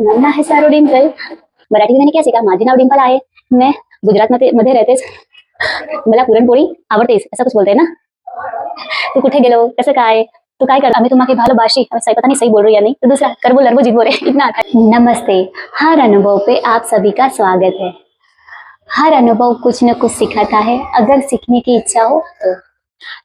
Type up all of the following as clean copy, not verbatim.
नन्ना है सारो डिंपल. मराठी मैंने क्या सीखा? माझे नाव डिंपल आहे. मैं गुजरात मध्ये रहतेच. मला पुरणपोळी आवडतेच असं कुछ बोलते हैं ना. तू कुठे गेलो कसं काय तू काय कर आम्ही तुम्हाके भालोबाशी सही पता नहीं सही बोल रही या नहीं. तो दूसरा करबो लरबो जितबो रे इतना आता है. नमस्ते. हर अनुभव पे आप सभी का स्वागत है. हर अनुभव कुछ न कुछ सिखाता है अगर सीखने की इच्छा हो तो.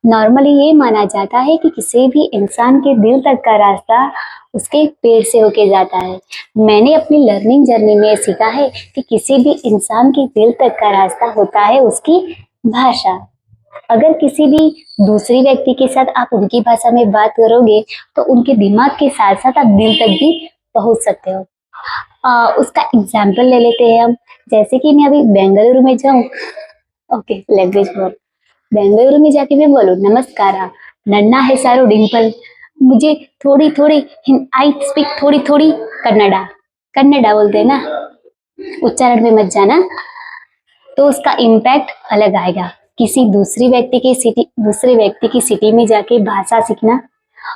नॉर्मली ये माना जाता है कि किसी भी इंसान के दिल तक का रास्ता उसके पेट से होके जाता है. मैंने अपनी लर्निंग जर्नी में सीखा है कि किसी भी इंसान के दिल तक का रास्ता होता है उसकी भाषा. अगर किसी भी दूसरी व्यक्ति के साथ आप उनकी भाषा में बात करोगे तो उनके दिमाग के साथ साथ आप दिल तक भी पहुंच सकते हो. उसका एग्जाम्पल ले लेते हैं हम. जैसे कि मैं अभी बेंगलुरु में जाऊं. ओके लैंग्वेज बोल. बेंगलुरु में जाके मैं बोलूं नमस्कार नन्ना है सारो डिंपल. मुझे थोड़ी थोड़ी आई स्पीक थोड़ी थोड़ी कन्नड़ा. कन्नड़ा बोलते हैं ना. उच्चारण में मत जाना. तो उसका इम्पैक्ट अलग आएगा. किसी दूसरे व्यक्ति की सिटी में जाके भाषा सीखना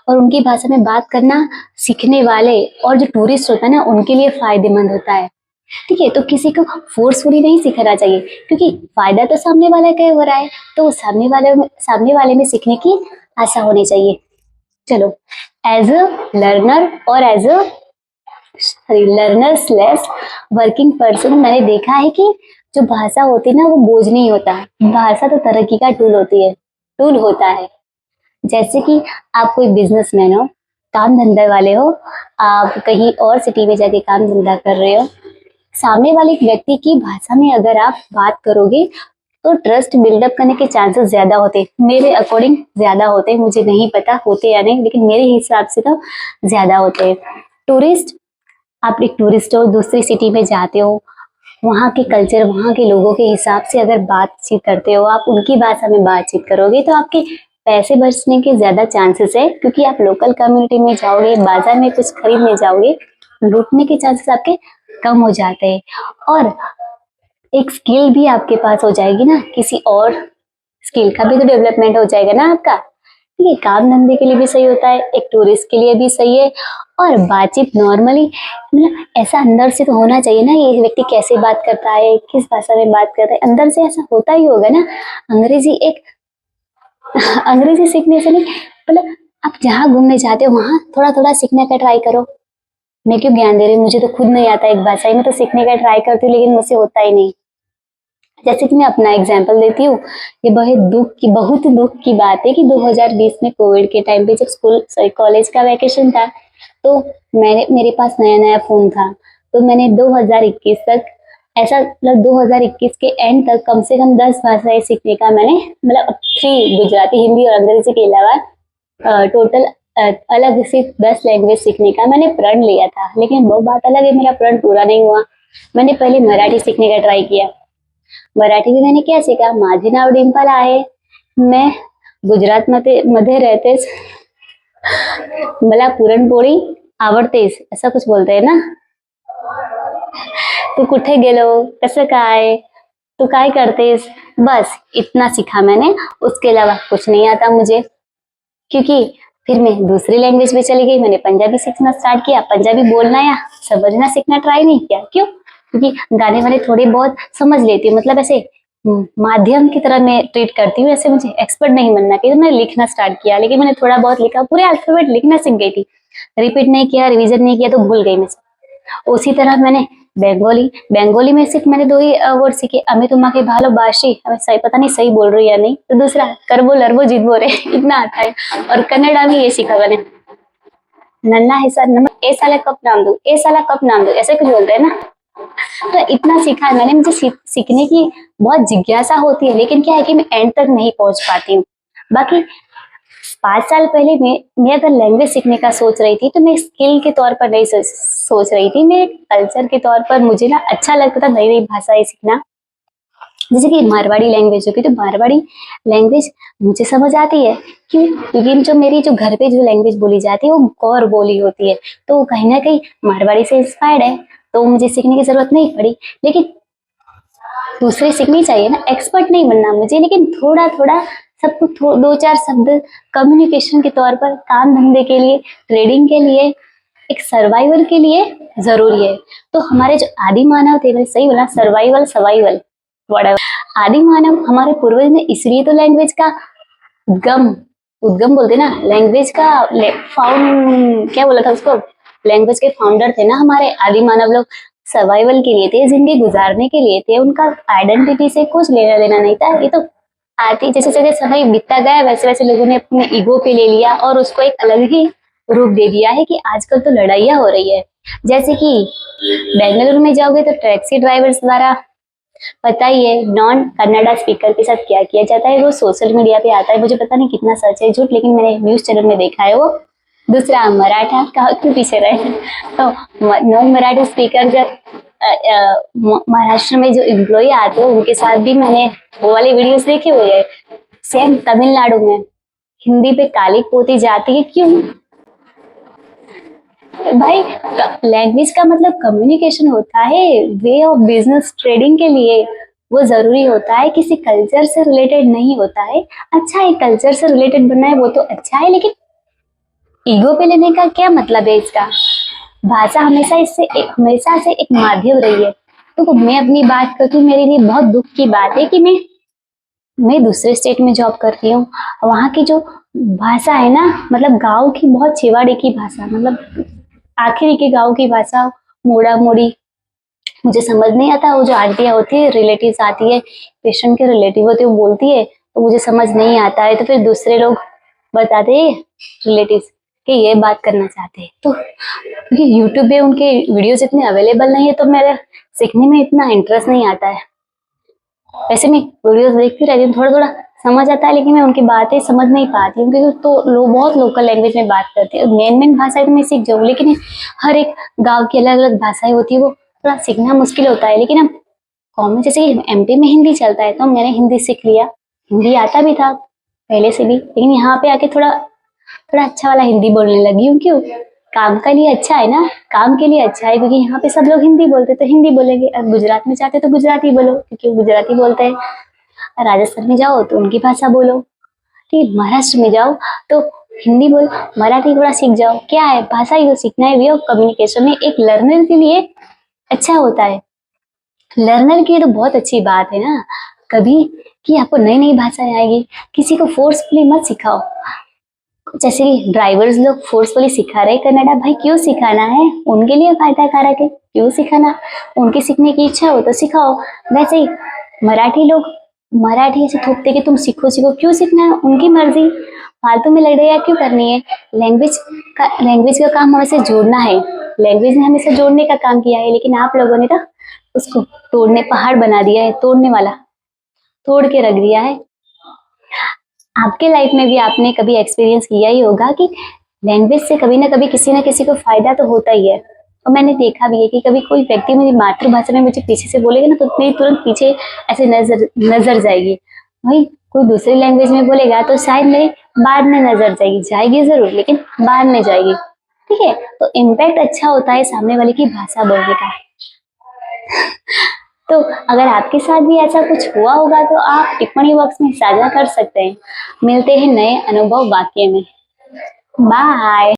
और उनकी भाषा में बात करना सीखने वाले और जो टूरिस्ट होता है ना उनके लिए फायदेमंद होता है. ठीक है. तो किसी को फोर्सफुली नहीं सिखाना चाहिए क्योंकि फायदा तो सामने वाले का हो रहा है. तो सामने वाले में सीखने की आशा होनी चाहिए. चलो एज अ लर्नर और as a learner slash working person मैंने देखा है कि जो भाषा होती है ना वो बोझ नहीं होता. भाषा तो तरक्की का टूल होता है. जैसे कि आप कोई बिजनेसमैन हो, काम धंधे वाले हो, आप कहीं और सिटी में जाके काम धंधा कर रहे हो. सामने वाले व्यक्ति की भाषा में अगर आप बात करोगे तो ट्रस्ट बिल्डअप करने के चांसेस ज्यादा होते हैं. मेरे अकॉर्डिंग ज्यादा होते हैं. मुझे नहीं पता होते या नहीं लेकिन मेरे हिसाब से तो ज्यादा होते हैं. टूरिस्ट, आप एक टूरिस्ट हो, दूसरी सिटी में जाते हो, वहाँ के कल्चर वहाँ के लोगों के हिसाब से अगर बातचीत करते हो, आप उनकी भाषा में बातचीत करोगे तो आपके पैसे बचने के ज्यादा चांसेस है क्योंकि आप लोकल कम्युनिटी में जाओगे, बाजार में कुछ खरीदने जाओगे, लूटने के चांसेस आपके कम हो जाते हैं. और एक स्किल भी आपके पास हो जाएगी ना. किसी और स्किल का भी तो डेवलपमेंट हो जाएगा ना आपका. ये काम धंधे के लिए भी सही होता है, एक टूरिस्ट के लिए भी सही है. और बातचीत नॉर्मली मतलब ऐसा अंदर से तो होना चाहिए ना. ये व्यक्ति कैसे बात करता है, किस भाषा में बात करता है, अंदर से ऐसा होता ही होगा ना. अंग्रेजी सीखने से नहीं, मतलब आप जहाँ घूमने जाते हो वहाँ थोड़ा थोड़ा सीखने का ट्राई करो. मैं क्यों ज्ञान दे रही हूँ, मुझे तो खुद नहीं आता एक भाषा ही. मैं तो सीखने का ट्राई करती हूँ लेकिन मुझसे होता ही नहीं. जैसे कि मैं अपना एग्जाम्पल देती हूँ. ये बहुत दुख की बात है कि 2020 में कोविड के टाइम पे जब कॉलेज का वैकेशन था तो मेरे पास नया नया फोन था. तो मैंने 2021 तक ऐसा मतलब 2021 के एंड तक कम से कम 10 भाषाएं सीखने का मैंने मतलब 3 गुजराती, हिंदी और अंग्रेजी के अलावा टोटल अलग से 10 लैंग्वेज सीखने का मैंने प्रण लिया था. लेकिन वो बात अलग है, मेरा प्रण पूरा नहीं हुआ. मैंने पहले मराठी सीखने का ट्राई किया. मराठी में मैंने क्या सीखा? माझे नाव डिंपल आहे. मैं गुजरात मध्ये रहतेच. मला पुरणपोळी आवडतेच असं कुछ बोलते हैं ना. तू कुठे गेलो कसं काय तू काय करतेस. बस इतना सीखा मैंने. उसके अलावा कुछ नहीं आता मुझे. क्योंकि फिर मैं दूसरी लैंग्वेज में चली गई. मैंने पंजाबी सीखना स्टार्ट किया. पंजाबी बोलना या समझना सीखना ट्राई नहीं किया. क्यों? क्योंकि गाने वाने थोड़े बहुत समझ लेती हूँ. मतलब ऐसे माध्यम की तरह मैं ट्रीट करती हूँ. ऐसे मुझे एक्सपर्ट नहीं बनना चाहिए. तो मैंने लिखना स्टार्ट किया लेकिन मैंने थोड़ा बहुत लिखा. पूरे अल्फाबेट लिखना सीख गई थी. रिपीट नहीं किया, रिवीजन नहीं किया तो भूल गई मैं. उसी तरह मैंने बंगाली में सिर्फ मैंने 2 ही वर्ड सीखे. अमी तुम्हाके भालोबाशी, हमें सही पता नहीं सही बोल रही या नहीं. तो दूसरा करबो लरबो जितबो रे इतना आता है. और कन्नड़ा में ये सीखा मैंने. नन्ना है सर ए साला कप नाम दो, ए साला कप नाम दो, ऐसे कुछ बोलते हैं ना. तो इतना सीखा है मैंने. मुझे सीखने की बहुत जिज्ञासा होती है लेकिन क्या है कि मैं एंड तक नहीं पहुंच पाती हूँ. बाकी 5 साल पहले मैं अगर लैंग्वेज सीखने का सोच रही थी तो मैं स्किल के तौर पर नहीं सोच रही थी. मैं कल्चर के तौर पर मुझे ना अच्छा लगता था नई नई भाषाएं सीखना. जैसे कि मारवाड़ी लैंग्वेज होगी तो मारवाड़ी लैंग्वेज मुझे समझ आती है. क्यों? क्योंकि जो घर पे जो लैंग्वेज बोली जाती है वो गौर बोली होती है. तो कहीं ना कहीं मारवाड़ी से इंस्पायर्ड है. तो मुझे सीखने की जरूरत नहीं पड़ी. लेकिन दूसरे सीखनी चाहिए ना. एक्सपर्ट नहीं बनना मुझे लेकिन थोड़ा थोड़ा सब कुछ 2-4 शब्द कम्युनिकेशन के तौर पर, काम धंधे के लिए, ट्रेडिंग के लिए एक सर्वाइवल के लिए जरूरी है। तो हमारे जो आदि मानव थे, मैंने सही बोला, सर्वाइवल सर्वाइवल व्हाटएवर, आदि मानव हमारे पूर्वज ने इसलिए तो लैंग्वेज का उद्गम उद्गम बोलते ना, लैंग्वेज का फाउंड क्या बोला था उसको, लैंग्वेज के फाउंडर थे ना हमारे आदि मानव लोग। सर्वाइवल के लिए थे, जिंदगी गुजारने के लिए थे, उनका आइडेंटिटी से कुछ लेना देना नहीं था। ये तो आती जैसे जैसे समय बीतता गया वैसे वैसे लोगों ने अपने ईगो पे ले लिया और उसको एक अलग ही रूप दे दिया है कि आजकल तो लड़ाइयाँ हो रही है। जैसे कि बेंगलुरु में जाओगे तो टैक्सी ड्राइवर्स द्वारा, पता ही है, नॉन कन्नड़ा स्पीकर के साथ क्या किया जाता है, वो सोशल मीडिया पे आता है। मुझे पता नहीं कितना सच है झूठ, लेकिन मैंने न्यूज चैनल में देखा है वो। दूसरा मराठा, कहा क्यों पीछे रहे, तो नॉन मराठी स्पीकर जब महाराष्ट्र में जो एम्प्लॉय आते हैं उनके साथ भी मैंने वो वाले वीडियोस देखे हुए हैं। सेम तमिलनाडु में हिंदी पे काली पोती जाती है, क्यों भाई? लैंग्वेज का मतलब कम्युनिकेशन होता है, वे ऑफ बिजनेस ट्रेडिंग के लिए वो जरूरी होता है, किसी कल्चर से रिलेटेड नहीं होता है। अच्छा है कल्चर से रिलेटेड बनना है वो तो अच्छा है, लेकिन ईगो पे लेने का क्या मतलब है इसका? भाषा हमेशा से एक माध्यम रही है। तो मैं अपनी बात करती हूँ, मेरे लिए बहुत दुख की बात है कि मैं दूसरे स्टेट में जॉब करती हूँ, वहाँ की जो भाषा है ना, मतलब गांव की बहुत छिवाड़ी की भाषा, मतलब आखिरी के गांव की भाषा, मोड़ा मोड़ी, मुझे समझ नहीं आता। वो जो आंटियाँ होती है, रिलेटिव्स आती है, पेशेंट के रिलेटिव होते हैं, वो बोलती है तो मुझे समझ नहीं आता है, तो फिर दूसरे लोग बताते हैं रिलेटिव्स कि ये बात करना चाहते हैं। तो क्योंकि यूट्यूब पे उनके वीडियोस इतने अवेलेबल नहीं है तो मेरे सीखने में इतना इंटरेस्ट नहीं आता है। वैसे मैं वीडियोस देखती रहती हूँ, थोड़ा थोड़ा समझ आता है, लेकिन मैं उनकी बातें समझ नहीं पाती हूँ क्योंकि तो लोग बहुत लोकल लैंग्वेज में बात करते हैं। मेन भाषा तो मैं सीख जाऊँ, लेकिन हर एक गांव की अलग अलग भाषाएं होती है, वो थोड़ा सीखना मुश्किल होता है। लेकिन हम कॉमन, जैसे कि एमपी में हिंदी चलता है तो मैंने हिंदी सीख लिया, हिंदी आता भी था पहले से भी, लेकिन यहाँ पे आके थोड़ा थोड़ा अच्छा वाला हिंदी बोलने लगी हूँ। क्यों? काम के लिए अच्छा है ना, काम के लिए अच्छा है, क्योंकि यहाँ पे सब लोग हिंदी बोलते तो हिंदी बोलेंगे, अब गुजरात में जाते तो गुजराती बोलो क्योंकि वो गुजराती बोलते हैं, राजस्थान में जाओ तो उनकी भाषा बोलो, ठीक, महाराष्ट्र में जाओ तो हिंदी बोलो, मराठी थोड़ा सीख जाओ। क्या है, भाषा ही तो सीखना है, वे ऑफ कम्युनिकेशन में एक लर्नर के लिए अच्छा होता है। लर्नर की तो बहुत अच्छी बात है ना कभी, कि आपको नई नई भाषाएं आएगी, किसी को फोर्सफुली मत सिखाओ। जैसे ड्राइवर्स लोग फोर्सफुली सिखा रहे कन्नड़ा, भाई क्यों सिखाना है, उनके लिए फायदा कारक है, क्यों सिखाना, उनके सीखने की इच्छा हो तो सिखाओ। वैसे ही मराठी लोग मराठी ऐसे थोपते कि तुम सीखो सीखो, क्यों सीखना है, उनकी मर्जी, फालतू में लड़ाई क्यों करनी है। लैंग्वेज का काम हमें जोड़ना है, लैंग्वेज ने हमेशा जोड़ने का काम किया है, लेकिन आप लोगों ने तो उसको तोड़ने, पहाड़ बना दिया है, तोड़ने वाला तोड़ के रख दिया है। आपके लाइफ में भी आपने कभी एक्सपीरियंस किया ही होगा कि लैंग्वेज से कभी ना कभी किसी ना किसी को फायदा तो होता ही है। और मैंने देखा भी है कि कभी कोई व्यक्ति मेरी मातृभाषा में मुझे पीछे से बोलेगा ना तो मेरी तुरंत पीछे ऐसे नजर नजर जाएगी। भाई कोई दूसरी लैंग्वेज में बोलेगा तो शायद मेरी बाद में नजर जाएगी जरूर, लेकिन बाद में जाएगी। ठीक है, तो इम्पैक्ट अच्छा होता है सामने वाले की भाषा बोलने का। तो अगर आपके साथ भी ऐसा कुछ हुआ होगा तो आप टिप्पणी बॉक्स में साझा कर सकते हैं। मिलते हैं नए अनुभव वाक्य में। बाय।